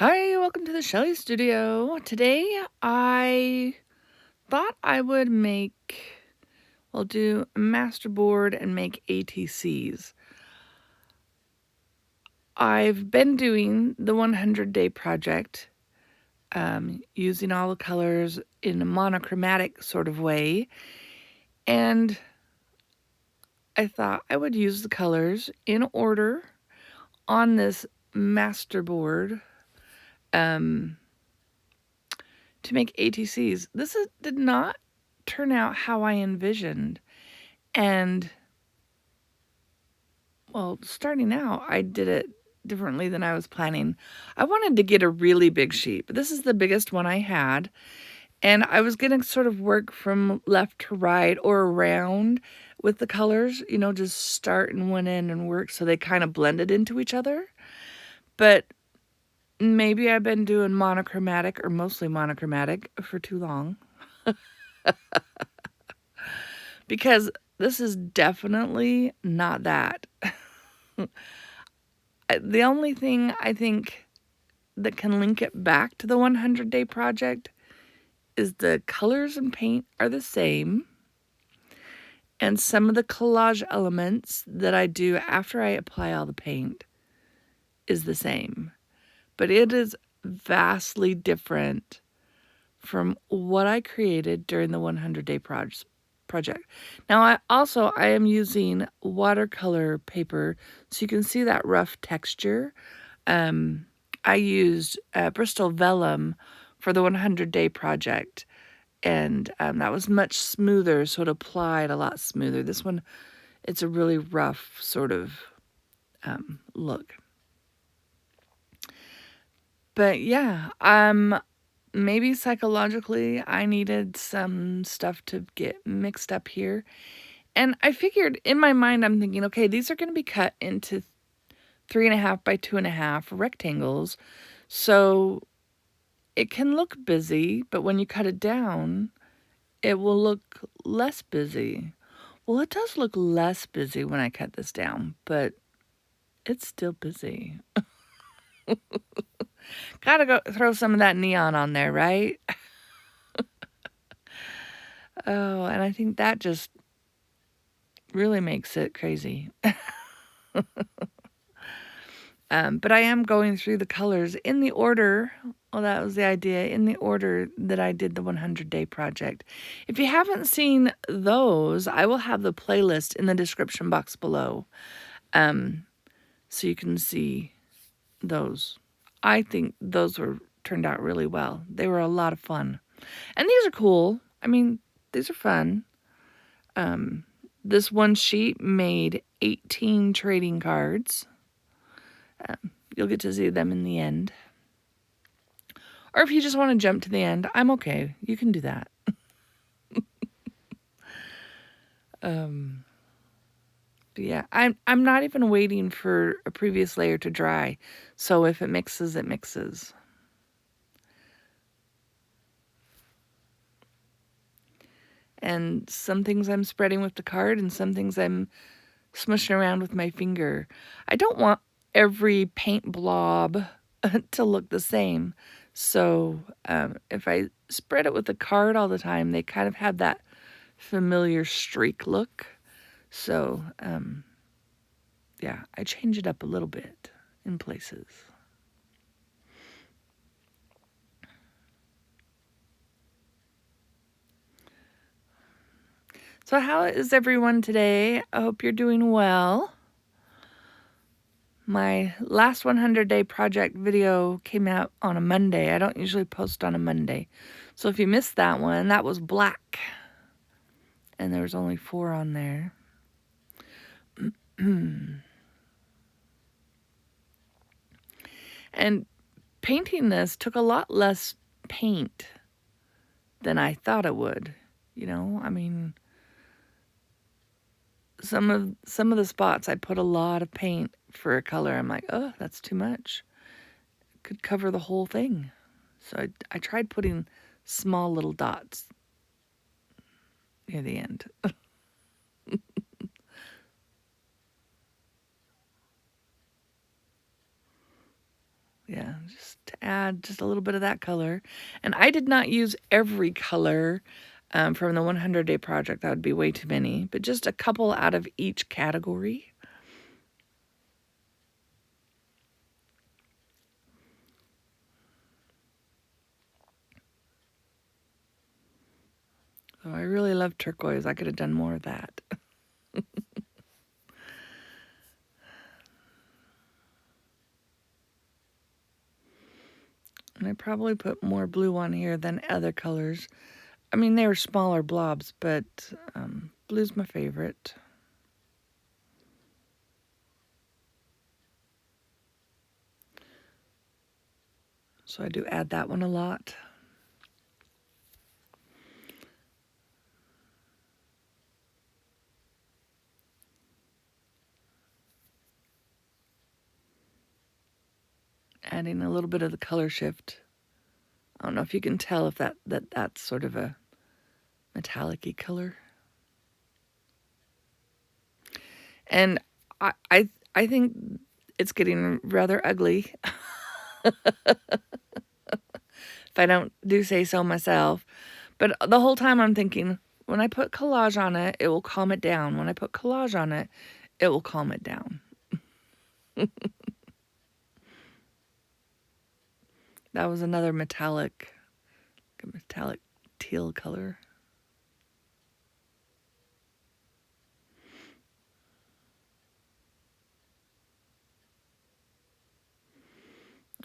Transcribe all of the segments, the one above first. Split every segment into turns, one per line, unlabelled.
Hi, welcome to the Shelly Studio. Today I thought I would do a masterboard and make ATCs. I've been doing the 100-day project using all the colors in a monochromatic sort of way, and I thought I would use the colors in order on this masterboard to make ATCs. Did not turn out how I envisioned. And, well, starting out, I did it differently than I was planning. I wanted to get a really big sheet, but this is the biggest one I had. And I was going to sort of work from left to right or around with the colors, just start in one end and work so they kind of blended into each other. But maybe I've been doing monochromatic or mostly monochromatic for too long. Because this is definitely not that. The only thing I think that can link it back to the 100-day project is the colors and paint are the same, and some of the collage elements that I do after I apply all the paint is the same. But it is vastly different from what I created during the 100-day project. Now, I am using watercolor paper, so you can see that rough texture. I used Bristol Vellum for the 100-day project, and that was much smoother, so it applied a lot smoother. This one, it's a really rough sort of look. But yeah, maybe psychologically I needed some stuff to get mixed up here. And I figured in my mind, I'm thinking, okay, these are going to be cut into 3.5 by 2.5 rectangles. So it can look busy, but when you cut it down, it will look less busy. Well, it does look less busy when I cut this down, but it's still busy. Gotta go throw some of that neon on there, right? Oh, and I think that just really makes it crazy. But I am going through the colors in the order. Well, that was the idea, in the order that I did the 100-day project. If you haven't seen those, I will have the playlist in the description box below, so you can see those. I think those turned out really well. They were a lot of fun. And these are cool. I mean, these are fun. This one sheet made 18 trading cards. You'll get to see them in the end. Or if you just want to jump to the end, I'm okay. You can do that. But yeah, I'm not even waiting for a previous layer to dry. So if it mixes, it mixes. And some things I'm spreading with the card and some things I'm smushing around with my finger. I don't want every paint blob to look the same. So if I spread it with the card all the time, they kind of have that familiar streak look. So yeah, I change it up a little bit in places. So how is everyone today? I hope you're doing well. My last 100-day project video came out on a Monday. I don't usually post on a Monday. So if you missed that one, that was black. And there was only 4 on there. And painting this took a lot less paint than I thought it would. I mean, some of the spots I put a lot of paint for a color. I'm like, oh, that's too much. It could cover the whole thing. So I tried putting small little dots near the end. Yeah, just to add just a little bit of that color. And I did not use every color from the 100-day project. That would be way too many, but just a couple out of each category. So I really love turquoise. I could have done more of that. And I probably put more blue on here than other colors. I mean, they were smaller blobs, but blue's my favorite. So I do add that one a lot. Adding a little bit of the color shift. I don't know if you can tell if that's sort of a metallic-y color. And I think it's getting rather ugly, if I don't do say so myself. But the whole time I'm thinking, when I put collage on it, it will calm it down. When I put collage on it, it will calm it down. That was another metallic teal color.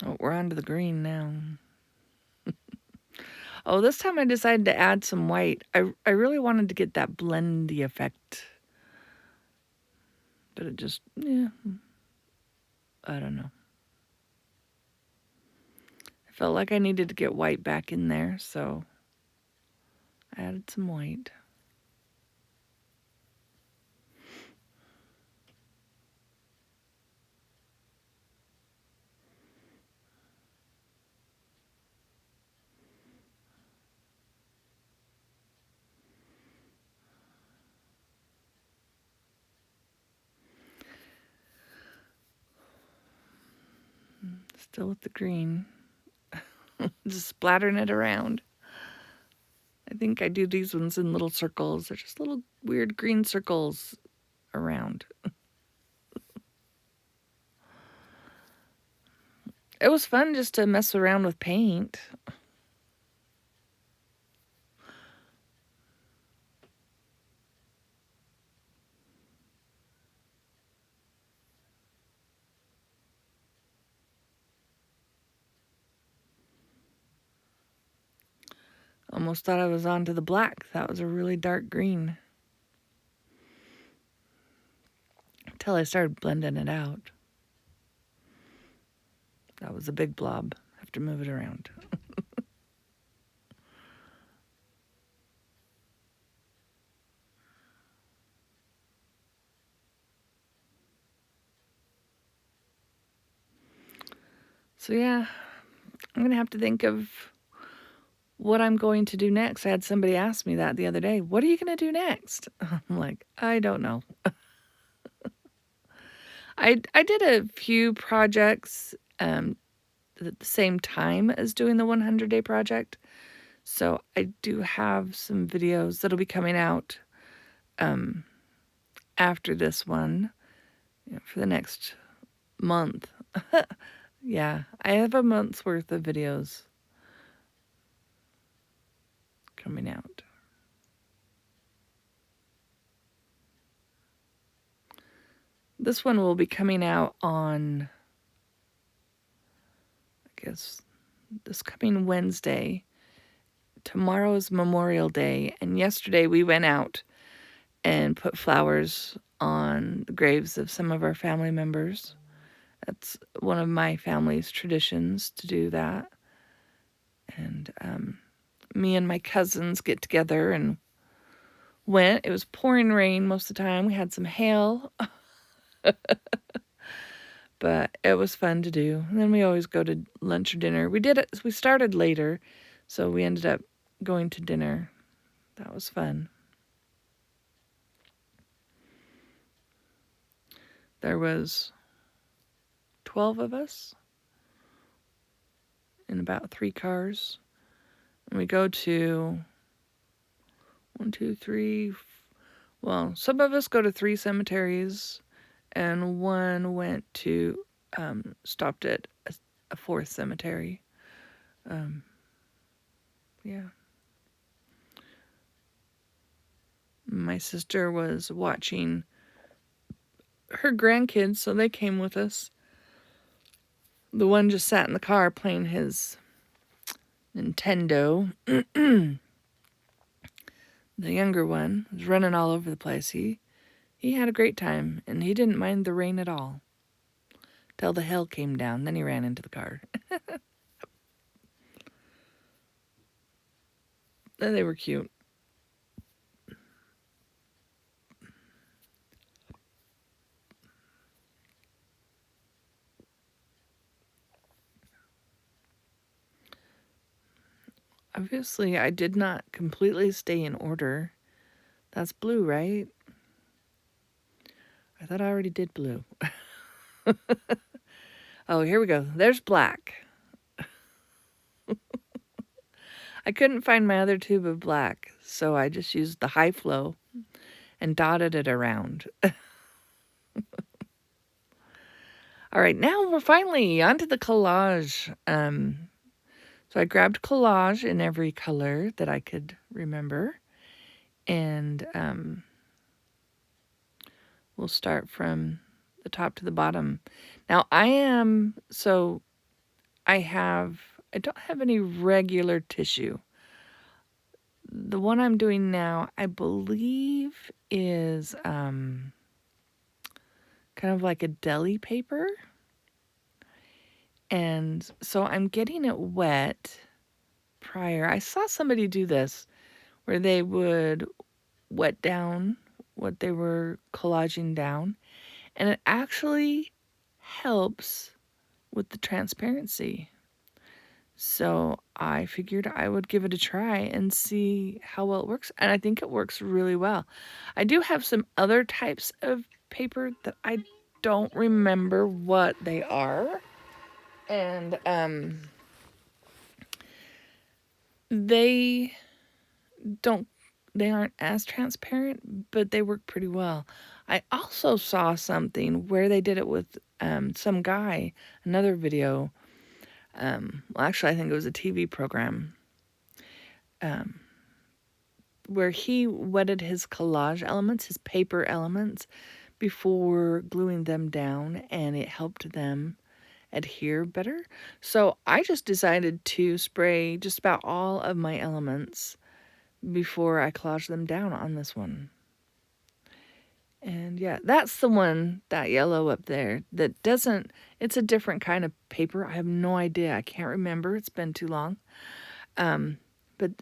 Oh, we're on to the green now. Oh, this time I decided to add some white. I really wanted to get that blendy effect. But it just, yeah, I don't know. I felt like I needed to get white back in there, so I added some white. Still with the green. Just splattering it around. I think I do these ones in little circles. They're just little weird green circles around. It was fun just to mess around with paint. Almost thought I was on to the black. That was a really dark green. Until I started blending it out. That was a big blob. I have to move it around. So yeah, I'm going to have to think of what I'm going to do next. I had somebody ask me that the other day. What are you going to do next? I'm like, I don't know. I did a few projects at the same time as doing the 100-day project. So I do have some videos that'll be coming out after this one, for the next month. Yeah, I have a month's worth of videos coming out. This one will be coming out on, I guess, this coming Wednesday. Tomorrow is Memorial Day, and yesterday we went out and put flowers on the graves of some of our family members. That's one of my family's traditions to do that. And me and my cousins get together and went. It was pouring rain most of the time. We had some hail, but it was fun to do. And then we always go to lunch or dinner. We started later, so we ended up going to dinner. That was fun. There was 12 of us, in about 3 cars. And we go to 1, 2, 3. Well, some of us go to 3 cemeteries, and one went to stopped at a 4th cemetery. Yeah. My sister was watching her grandkids, so they came with us. The one just sat in the car playing his Nintendo. The younger one was running all over the place. He had a great time, and he didn't mind the rain at all. Till the hail came down, then he ran into the car. They were cute. Obviously, I did not completely stay in order. That's blue, right? I thought I already did blue. Oh, here we go. There's black. I couldn't find my other tube of black, so I just used the high flow and dotted it around. All right, now we're finally onto the collage. So I grabbed collage in every color that I could remember, and we'll start from the top to the bottom. Now I don't have any regular tissue. The one I'm doing now, I believe, is kind of like a deli paper. And so I'm getting it wet prior. I saw somebody do this where they would wet down what they were collaging down, and it actually helps with the transparency. So I figured I would give it a try and see how well it works, and I think it works really well. I do have some other types of paper that I don't remember what they are, and they aren't as transparent, but they work pretty well. I also saw something where they did it with some guy, another video. Well, actually, I think it was a TV program where he wetted his collage elements, his paper elements, before gluing them down, and it helped them adhere better. So I just decided to spray just about all of my elements before I collage them down on this one. And yeah, that's the one, that yellow up there, that doesn't, it's a different kind of paper. I have no idea. I can't remember. It's been too long. But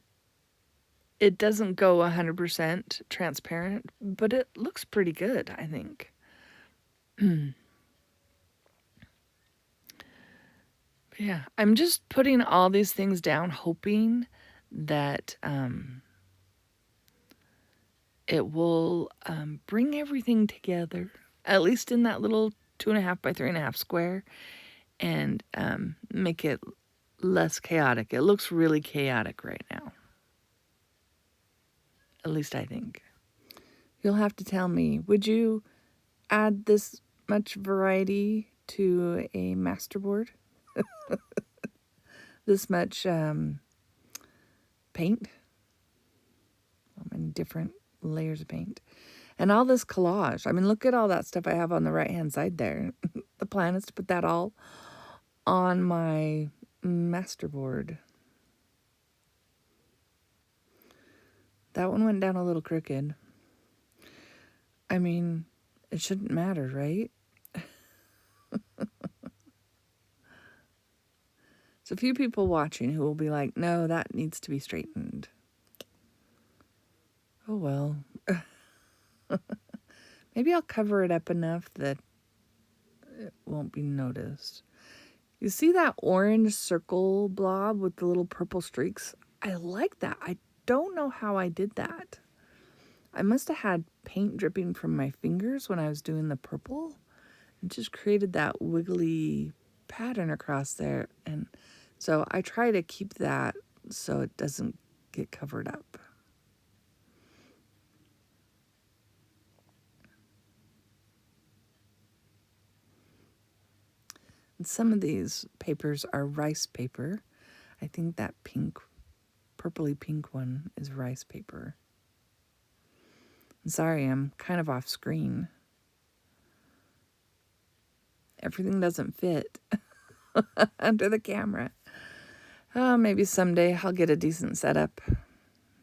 it doesn't go 100% transparent, but it looks pretty good, I think. Yeah, I'm just putting all these things down, hoping that it will bring everything together, at least in that little 2.5 by 3.5 square, and make it less chaotic. It looks really chaotic right now. At least I think. You'll have to tell me, would you add this much variety to a masterboard? This much paint? So many different layers of paint. And all this collage. I mean, look at all that stuff I have on the right-hand side there. The plan is to put that all on my masterboard. That one went down a little crooked. I mean, it shouldn't matter, right? There's a few people watching who will be like, no, that needs to be straightened. Oh, well. Maybe I'll cover it up enough that it won't be noticed. You see that orange circle blob with the little purple streaks? I like that. I don't know how I did that. I must have had paint dripping from my fingers when I was doing the purple. It just created that wiggly pattern across there. And So I try to keep that so it doesn't get covered up. And some of these papers are rice paper. I think that pink, purpley pink one is rice paper. I'm sorry, I'm kind of off screen. Everything doesn't fit under the camera. Oh, maybe someday I'll get a decent setup.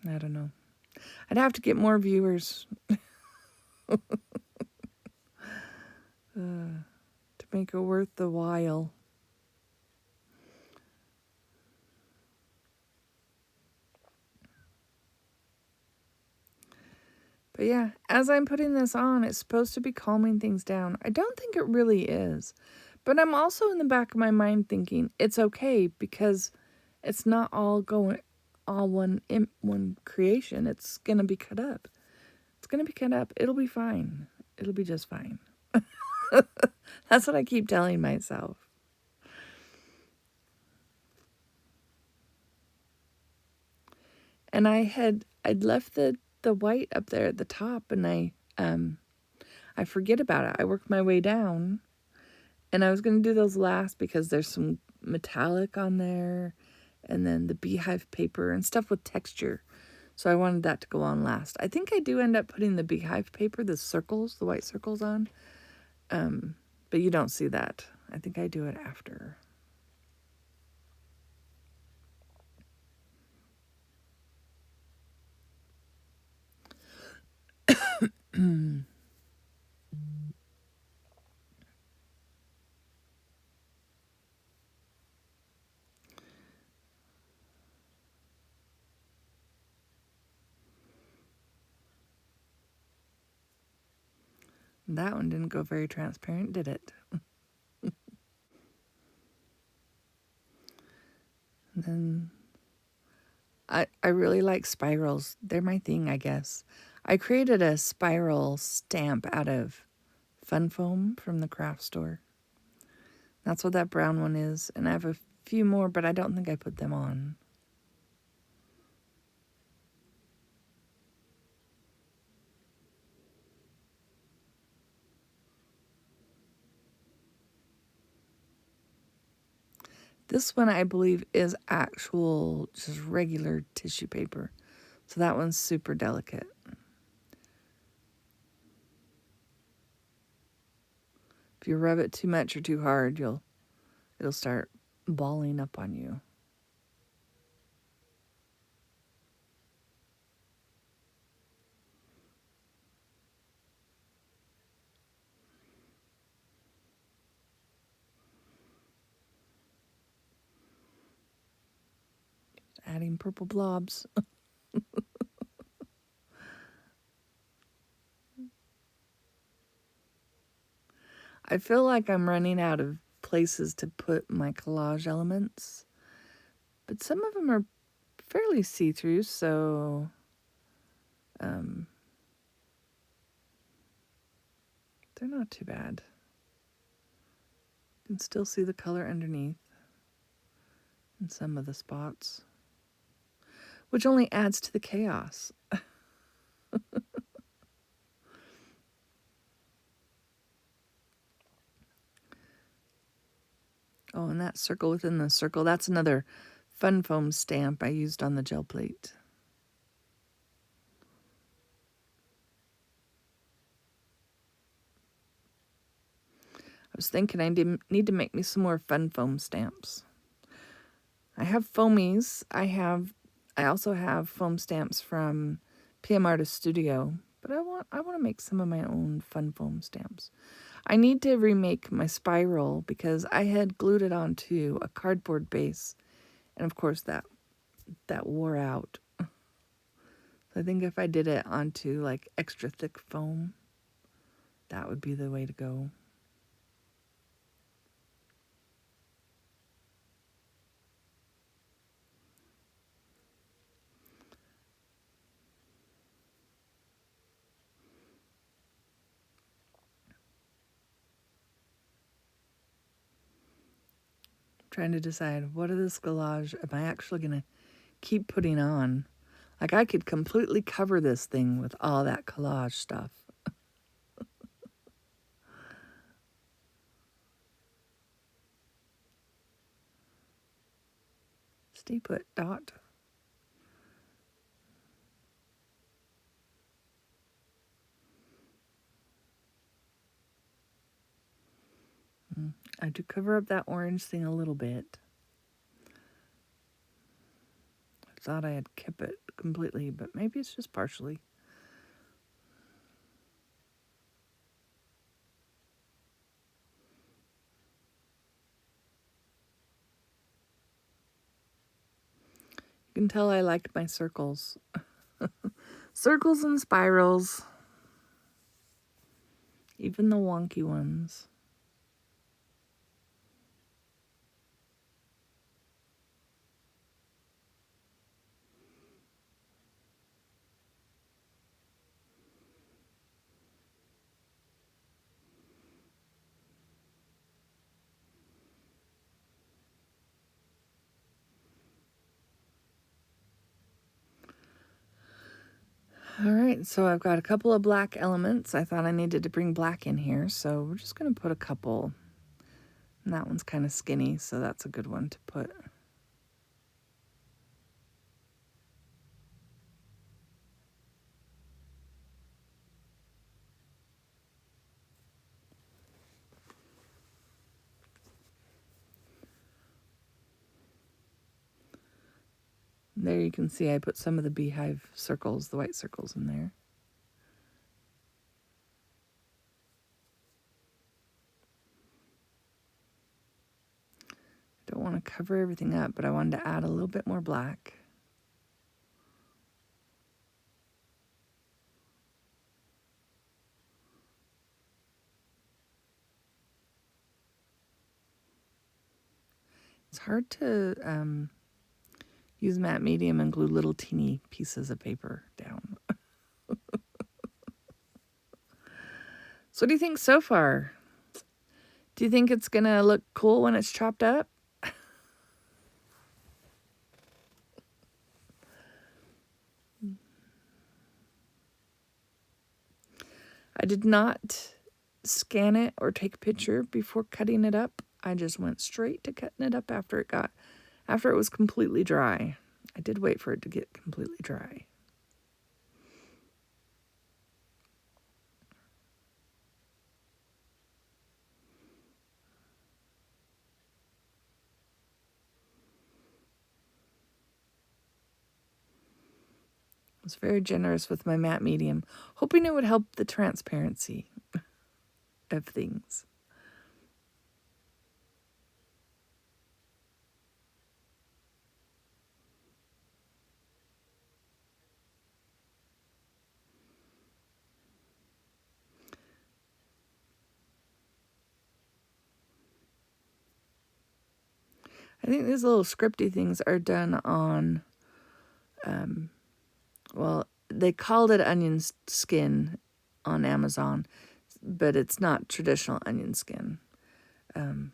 I don't know. I'd have to get more viewers to make it worth the while. But yeah, as I'm putting this on, it's supposed to be calming things down. I don't think it really is. But I'm also in the back of my mind thinking it's okay because it's not all one creation. It's going to be cut up. It's going to be cut up. It'll be fine. It'll be just fine. That's what I keep telling myself. And I'd left the white up there at the top, and I forget about it. I worked my way down, and I was going to do those last because there's some metallic on there, and then the beehive paper and stuff with texture. So I wanted that to go on last. I think I do end up putting the beehive paper, the circles, the white circles on, but you don't see that. I think I do it after. That one didn't go very transparent, did it? And then I really like spirals. They're my thing, I guess. I created a spiral stamp out of fun foam from the craft store. That's what that brown one is. And I have a few more, but I don't think I put them on. This one, I believe, is actual, just regular tissue paper. So that one's super delicate. If you rub it too much or too hard, it'll start balling up on you. Adding purple blobs. I feel like I'm running out of places to put my collage elements, but some of them are fairly see-through, so they're not too bad. You can still see the color underneath in some of the spots, which only adds to the chaos. Oh, and that circle within the circle, that's another fun foam stamp I used on the gel plate. I was thinking I need to make me some more fun foam stamps. I have foamies. I also have foam stamps from PM Artist Studio, but I want to make some of my own fun foam stamps. I need to remake my spiral because I had glued it onto a cardboard base, and of course that wore out. So I think if I did it onto like extra thick foam, that would be the way to go. trying to decide what of this collage am I actually going to keep putting on. Like, I could completely cover this thing with all that collage stuff. Stay put, Dot. I do cover up that orange thing a little bit. I thought I had kept it completely, but maybe it's just partially. You can tell I like my circles. Circles and spirals. Even the wonky ones. All right, so I've got a couple of black elements. I thought I needed to bring black in here, so we're just going to put a couple. And that one's kind of skinny, so that's a good one to put. There you can see I put some of the beehive circles, the white circles in there. I don't want to cover everything up, but I wanted to add a little bit more black. It's hard to use matte medium and glue little teeny pieces of paper down. So what do you think so far? Do you think it's going to look cool when it's chopped up? I did not scan it or take a picture before cutting it up. I just went straight to cutting it up after it was completely dry. I did wait for it to get completely dry. I was very generous with my matte medium, hoping it would help the transparency of things. I think these little scripty things are done on, well, they called it onion skin on Amazon, but it's not traditional onion skin. But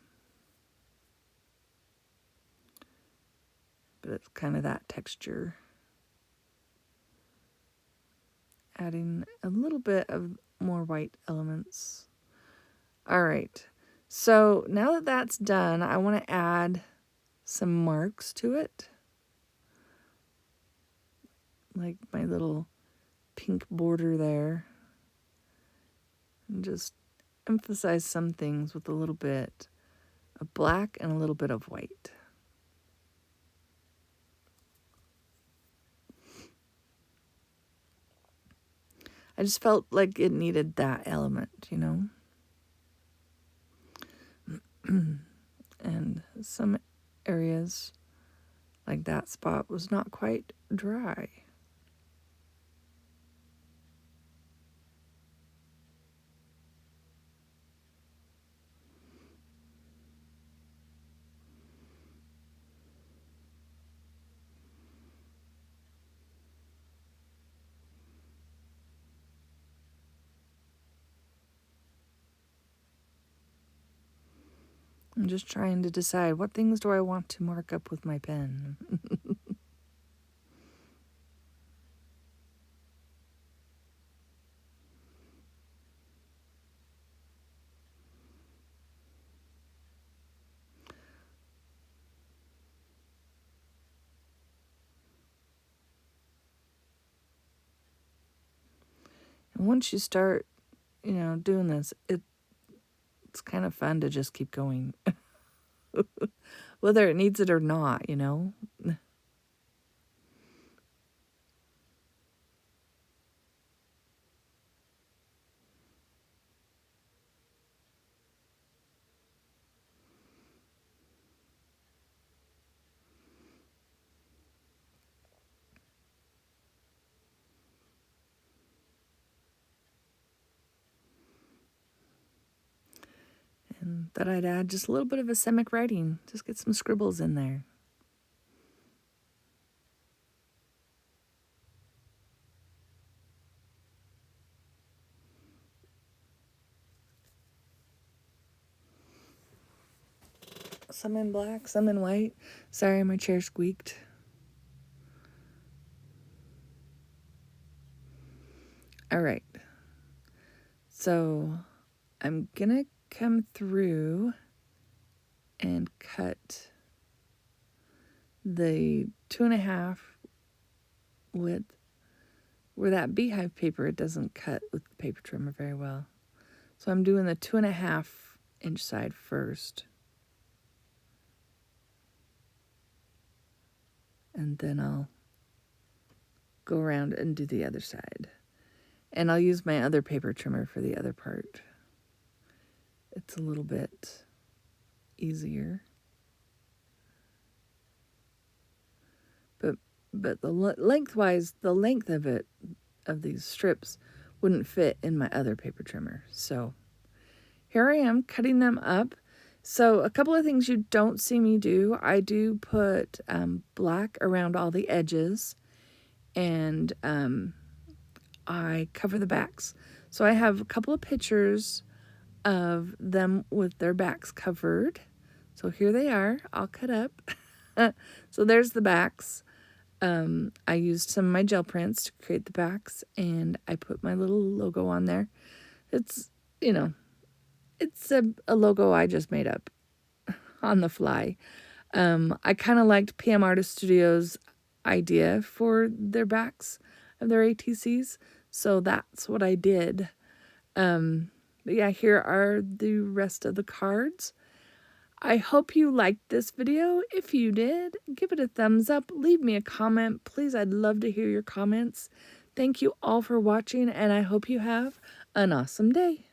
it's kind of that texture. Adding a little bit of more white elements. All right, so now that that's done, I want to add some marks to it. Like my little pink border there. And just emphasize some things with a little bit of black and a little bit of white. I just felt like it needed that element, you know? And some areas, like that spot, was not quite dry. I'm just trying to decide what things do I want to mark up with my pen. And once you start, doing this, it's kind of fun to just keep going. Whether it needs it or not. And that I'd add just a little bit of asemic writing. Just get some scribbles in there. Some in black, some in white. Sorry, my chair squeaked. All right. So I'm going to come through and cut the 2.5 width. Where that beehive paper, it doesn't cut with the paper trimmer very well. So I'm doing the 2.5 inch side first. And then I'll go around and do the other side. And I'll use my other paper trimmer for the other part. It's a little bit easier. But the lengthwise, the length of it, of these strips, wouldn't fit in my other paper trimmer. So here I am cutting them up. So a couple of things you don't see me do. I do put black around all the edges, and I cover the backs. So I have a couple of pictures of them with their backs covered. So here they are, all cut up. So there's the backs. I used some of my gel prints to create the backs, and I put my little logo on there. It's, it's a logo I just made up on the fly. I kind of liked PM Artist Studio's idea for their backs of their ATCs, so that's what I did. But yeah, here are the rest of the cards. I hope you liked this video. If you did, give it a thumbs up. Leave me a comment. Please, I'd love to hear your comments. Thank you all for watching, and I hope you have an awesome day.